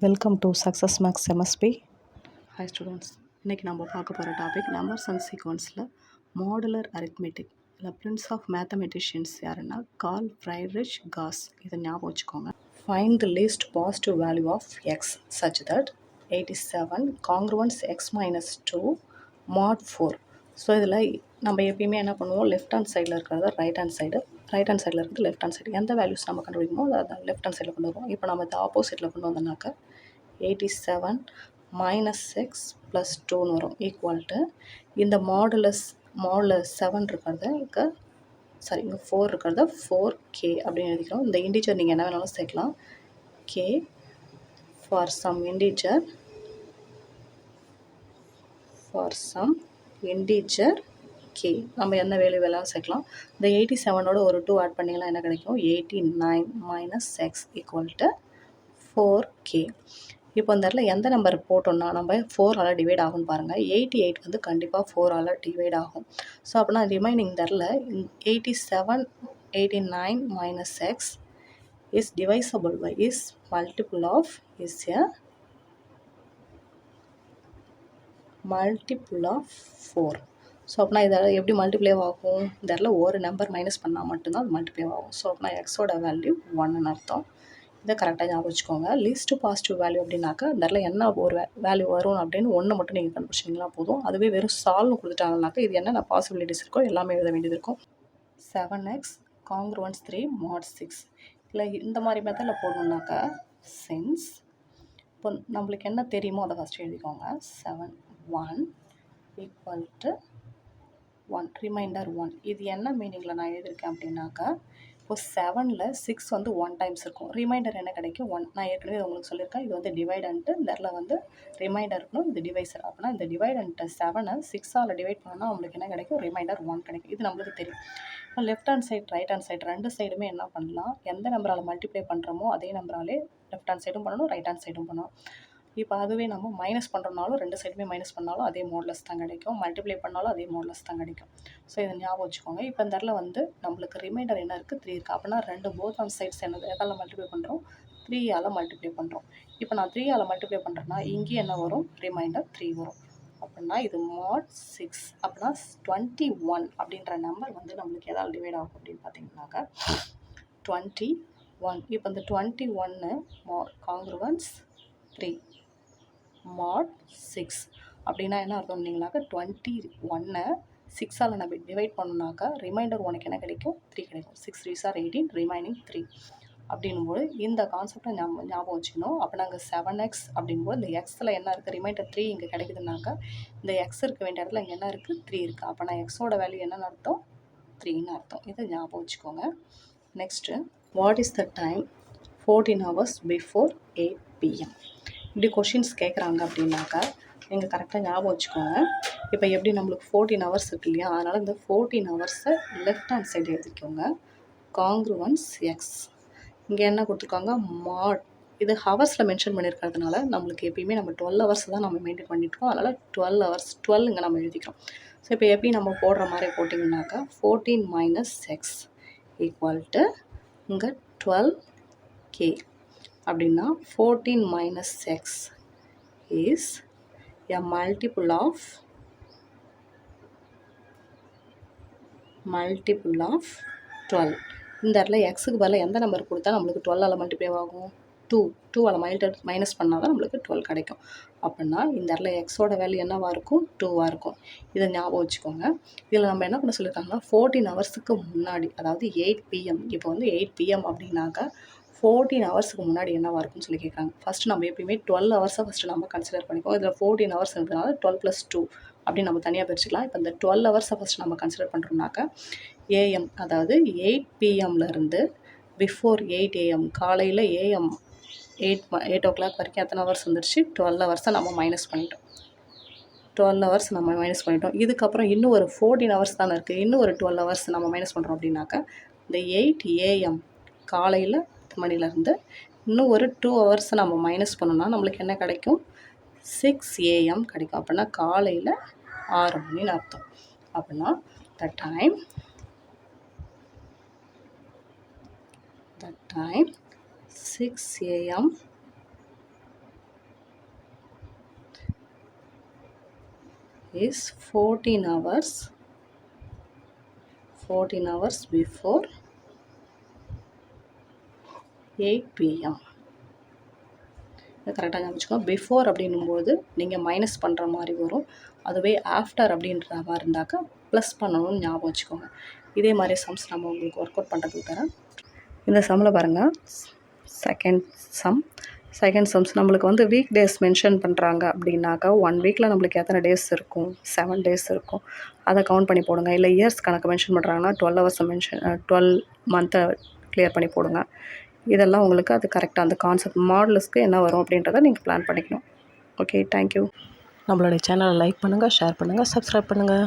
Welcome to success max MSP. Hi students, இன்றைக்கி நம்ம பார்க்க போகிற டாபிக் நம்பர்ஸ் அண்ட் சீக்வன்ஸில் மாடுலர் அரித்மெட்டிக். இல்லை பிரின்ஸ் ஆஃப் மேத்தமெட்டிஷியன்ஸ் யாருன்னா கார்ல் ஃப்ரைட்ரிச் காஸ். இதை ஞாபகம் வச்சுக்கோங்க. Find the least positive value of x such that 87 congruence x minus 2 mod 4. So இதில் நம்ம எப்பயுமே என்ன பண்ணுவோம், லெஃப்ட் ஹேண்ட் சைடில் இருக்கிறத ரைட் ஹேண்ட் சைடில் இருக்குது லெஃப்ட் ஹேண்ட் சைடு. எந்த வேல்யூஸ் நம்ம கண்டுபிடிக்குமோ அதை லெஃப்ட் ஹேண்ட் சைடில் கொண்டு வருவோம். இப்போ நம்ம இதை ஆப்போசிட்டில் கொண்டு வந்தோம்னாக்கா 87 minus x plus 2 வரும் ஈக்குவல் டு இந்த மாடுலஸ் 7 இருக்கிறத இங்கே 4 இருக்கிறத 4k அப்படின்னு எழுதிக்கிறோம். இந்த இன்டிஜர் நீங்கள் என்ன வேணாலும் சேர்க்கலாம். k for some integer k நம்ம எந்த வேல்யூ வேணாலும் சேர்க்கலாம். இந்த 87ஓட ஒரு 2 ஆட் பண்ணிங்கன்னா என்ன கிடைக்கும், 89 minus x equal to 4k. இப்போ இந்த இடத்துல எந்த நம்பர் போட்டோம்னா நம்ம 4ஆல் டிவைட் ஆகும்னு பாருங்கள். 88 வந்து கண்டிப்பாக 4ஆல் டிவைட் ஆகும். ஸோ அப்படின்னா ரிமைனிங் இந்த இடத்துல 87 89 minus x is divisible by is multiple of is a multiple of 4. So அப்படின்னா இதில் எப்படி மல்டிப்ளே ஆகும், இந்த இடத்துல ஒரு நம்பர் மைனஸ் பண்ணால் மட்டும்தான் அது மல்டிப்ளே ஆகும். ஸோ அப்படின்னா எக்ஸோட வேல்யூ 1ன்னு அர்த்தம். இதை கரெக்டாக ஞாபகம் வச்சுக்கோங்க. லீஸ்ட் பாசிட்டிவ் வேல்யூ அப்படின்னாக்கா இந்த இடத்துல என்ன ஒரு வேல்யூ வரும் அப்படின்னு ஒன்று மட்டும் நீங்கள் கண்டுபிடிச்சிங்கன்னா போதும். அதுவே வெறும் சால்வ்னு கொடுத்துட்டாங்கனாக்கா இது என்னென்ன பாசிபிலிட்டிஸ் இருக்கோ எல்லாமே எழுத வேண்டியது இருக்கும். 7x congruence 3 mod 6. இல்லை இந்த மாதிரி மெத்தடில் போடணுன்னாக்கா சென்ஸ் இப்போ நம்மளுக்கு என்ன தெரியுமோ அதை ஃபஸ்ட்டு எழுதிக்கோங்க. 7 1 ஈக்குவல் டு 1 ரிமைண்டர் 1. இது என்ன மீனிங்கில் நான் எழுதியிருக்கேன் அப்படின்னாக்கா, இப்போ 7ல் 6 வந்து 1 டைம்ஸ் இருக்கும். ரிமைண்டர் என்ன கிடைக்கும், 1. நான் ஏற்கனவே உங்களுக்கு சொல்லியிருக்கேன், இது வந்து டிவைடன்ட்டு, இந்த இடத்துல வந்து ரிமைண்டர் இருக்கணும், இது டிவைசர். அப்படின்னா இந்த டிவைடன்ட்டு 7ஐ 6ஆல் டிவைட் பண்ணால் நம்மளுக்கு என்ன கிடைக்கும், ரிமைண்டர் 1 கிடைக்கும். இது நம்மளுக்கு தெரியும். இப்போ left hand side right hand side ரெண்டு சைடுமே என்ன பண்ணலாம், எந்த நம்பரால் மல்டிப்ளை பண்ணுறோமோ அதே நம்பராலே லெஃப்ட் ஹேண்ட் சைடும் பண்ணணும், ரைட் ஹேண்ட் சைடும் பண்ணணும். இப்போ அதுவே நம்ம மைனஸ் பண்ணுறோம்னாலும் ரெண்டு சைடுமே மைனஸ் பண்ணாலும் அதே மோட்லஸ் தான் கிடைக்கும், மல்டிப்ளை பண்ணாலும் அதே மோட்லஸ் தான் கிடைக்கும். ஸோ இதை ஞாபகம் வச்சுக்கோங்க. இப்போ இந்த இடத்துல வந்து நம்மளுக்கு ரிமைண்டர் என்ன இருக்குது, 3 இருக்குது. அப்படின்னா ரெண்டு போத் ஆன் சைட்ஸ் என்னது எதால் மல்டிப்ளை பண்ணுறோம், 3ஆல் மல்டிப்ளை பண்ணுறோம். இப்போ நான் 3ஆல் மல்டிப்ளை பண்ணுறேன்னா இங்கேயும் என்ன வரும், ரிமைண்டர் 3 வரும். அப்படின்னா இது mod 6. அப்படின்னா 21 அப்படின்ற நம்பர் வந்து நம்மளுக்கு எதால் டிவைட் ஆகும் அப்படின்னு பார்த்தீங்கன்னாக்கா 21. இப்போ இந்த 21 காங்க்ருவன்ஸ் 3 mod 6 அப்படின்னா என்ன அர்த்தம் பண்ணிங்கனாக்கா 21 6ஆல் நம்ம டிவைட் பண்ணோம்னாக்கா ரிமைண்டர் உனக்கு என்ன கிடைக்கும், 3 கிடைக்கும். 6 3s are 18 ரிமைனிங் 3 அப்படின்னும்போது இந்த கான்செப்டை ஞாபகம் வச்சுக்கணும். அப்போ நாங்கள் 7x அப்படிங்கும்போது இந்த எக்ஸில் என்ன இருக்குது, ரிமைண்டர் 3 இங்கே கிடைக்குதுனாக்கா இந்த எக்ஸ் இருக்க வேண்டிய இடத்துல இங்கே என்ன இருக்குது, 3 இருக்குது. அப்போ நான் எக்ஸோட வேல்யூ என்னென்னு அர்த்தம், 3ன்னு அர்த்தம். இதை ஞாபகம் வச்சுக்கோங்க. Next, what is the time 14 hours before 8 PM. இப்படி கொஷின்ஸ் கேட்குறாங்க அப்படின்னாக்கா நீங்கள் கரெக்டாக ஞாபகம் வச்சுக்கோங்க. இப்போ எப்படி நம்மளுக்கு 14 hours இருக்கு இல்லையா, அதனால் இந்த 14 hours-ஐ லெஃப்ட் ஹேண்ட் சைடு எழுதிக்கோங்க. காங்க்ருவன்ஸ் எக்ஸ் இங்கே என்ன கொடுத்துருக்காங்க, மாட். இது ஹவர்ஸில் மென்ஷன் பண்ணியிருக்கிறதுனால நம்மளுக்கு எப்பயுமே நம்ம 12 hours தான் நம்ம மெயின்டைன் பண்ணிட்டுருக்கோம். அதனால் 12 hours 12 இங்கே நம்ம எழுதிக்கிறோம். ஸோ இப்போ எப்படி நம்ம போடுற மாதிரி போட்டிங்கனாக்கா 14 minus x ஈக்குவல் டு இங்கே 12k. அப்படின்னா 14 minus x is a multiple of 12. இந்த இடத்துல எக்ஸுக்கு பதில் எந்த நம்பர் கொடுத்தா நம்மளுக்கு 12ஆல் மல்டிப்ளை ஆகும், 2ஆல் மைனஸ் பண்ணால் தான் நம்மளுக்கு 12 கிடைக்கும். அப்படின்னா இந்த இடத்துல எக்ஸோட வேல்யூ என்னவாக இருக்கும், 2ஆக இருக்கும். இதை ஞாபகம் வச்சுக்கோங்க. இதில் நம்ம என்ன பண்ண சொல்லியிருக்காங்கன்னா 14 hours-க்கு முன்னாடி, அதாவது 8 PM. இப்போ வந்து 8 PM அப்படின்னாக்கா 14 hours-க்கு முன்னாடி என்னவாக இருக்குன்னு சொல்லி கேட்குறாங்க. ஃபஸ்ட்டு நம்ம எப்பயுமே 12 hours-ஐ ஃபஸ்ட்டு நம்ம கன்சிடர் பண்ணிக்கோம். இதில் 14 hours இருக்கிறதுனால 12 + 2 அப்படின்னு நம்ம தனியாக பிரிச்சுக்கலாம். இப்போ இந்த 12 hours-ஐ ஃபஸ்ட்டு நம்ம கன்சிடர் பண்ணுறோம்னாக்கா AM, அதாவது 8 PM-லேருந்து பிஃபோர் 8 AM காலையில் AM 8 o'clock வரைக்கும் எத்தனை ஹவர்ஸ் வந்துருச்சு, 12 hours-ஐ நம்ம மைனஸ் பண்ணிட்டோம். 12 hours நம்ம மைனஸ் பண்ணிட்டோம். இதுக்கப்புறம் இன்னும் ஒரு 14 hours தானே இருக்குது, இன்னும் ஒரு 12 hours நம்ம மைனஸ் பண்ணுறோம். அப்படின்னாக்கா இந்த 8 AM காலையில் 10 மணிலேருந்து இன்னும் ஒரு 2 hours நம்ம மைனஸ் பண்ணோம்னா நம்மளுக்கு என்ன கிடைக்கும், 6 AM கிடைக்கும். அப்படின்னா காலையில் 6 மணின்னு அர்த்தம். அப்படின்னா the time 6 AM is 14 hours before 8 p.m. இது கரெக்டாக ஞாபகம் வச்சுக்கோங்க. பிஃபோர் அப்படின்னும்போது நீங்கள் மைனஸ் பண்ணுற மாதிரி வரும். அதுவே ஆஃப்டர் அப்படின்ற மாதிரி இருந்தாக்கா ப்ளஸ் பண்ணணும்னு ஞாபகம் வச்சுக்கோங்க. இதே மாதிரி சம்ஸ் நம்ம உங்களுக்கு ஒர்க் அவுட் பண்ணுறதுக்கு தரேன். இந்த சம்மில் பாருங்கள், செகண்ட் சம்ஸ் நம்மளுக்கு வந்து வீக் டேஸ் மென்ஷன் பண்ணுறாங்க அப்படின்னாக்கா 1 வீக்கில் நம்மளுக்கு எத்தனை டேஸ் இருக்கும்? 7 டேஸ் இருக்கும். அதை கவுண்ட் பண்ணி போடுங்க. இல்லை இயர்ஸ் கணக்கு மென்ஷன் பண்ணுறாங்கன்னா 12 ஹவர்ஸை 12 மந்த்தை கிளியர் பண்ணி போடுங்க. இதெல்லாம் உங்களுக்கு அது கரெக்டாக அந்த கான்செப்ட் மாடல்ஸ்க்கு என்ன வரும் அப்படின்றத நீங்கள் பிளான் பண்ணிக்கணும். Okay, thank you. நம்மளுடைய சேனலை லைக் பண்ணுங்கள், ஷேர் பண்ணுங்கள், சப்ஸ்கிரைப் பண்ணுங்கள்.